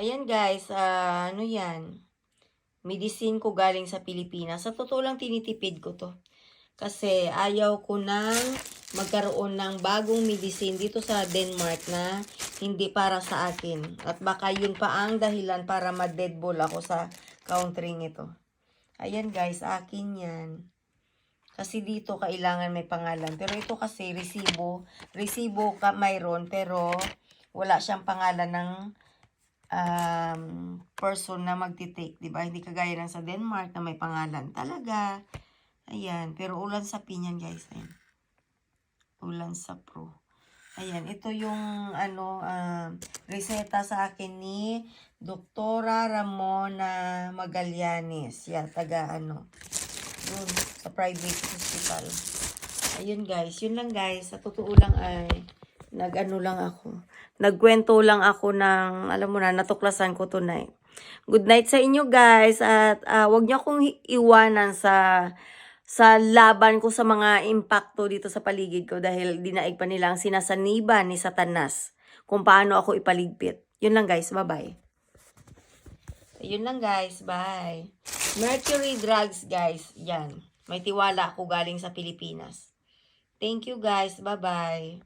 Ayan guys, ano yan? Medicine ko galing sa Pilipinas. Sa totoo lang tinitipid ko to. Kasi ayaw ko nang magkaroon ng bagong medicine dito sa Denmark na hindi para sa akin. At baka yun pa ang dahilan para ma-deadball ako sa country ito. Ayan guys, akin yan. Kasi dito kailangan may pangalan. Pero ito kasi resibo. Resibo ka mayroon pero wala siyang pangalan ng person na magti-take, 'di ba? Hindi kagaya ng sa Denmark na may pangalan talaga. Ayan, pero ulan sa pinyan, guys. Ayan. Ulan sa Pro. Ayan, ito yung reseta sa akin ni Doktora Ramona Magallanes. Taga yun, sa private hospital. Ayun guys, yun lang guys. Sa totoo lang ay nagkwento lang ako ng, alam mo na, natuklasan ko tonight. Good night sa inyo guys at wag niyo akong iwanan sa laban ko sa mga impacto dito sa paligid ko dahil dinaig pa nila ang sinasaniban ni Satanas kung paano ako ipaligpit. Yun lang guys, bye-bye. Yun lang guys, bye. Mercury Drugs guys, yan. May tiwala ako galing sa Pilipinas. Thank you guys, bye-bye.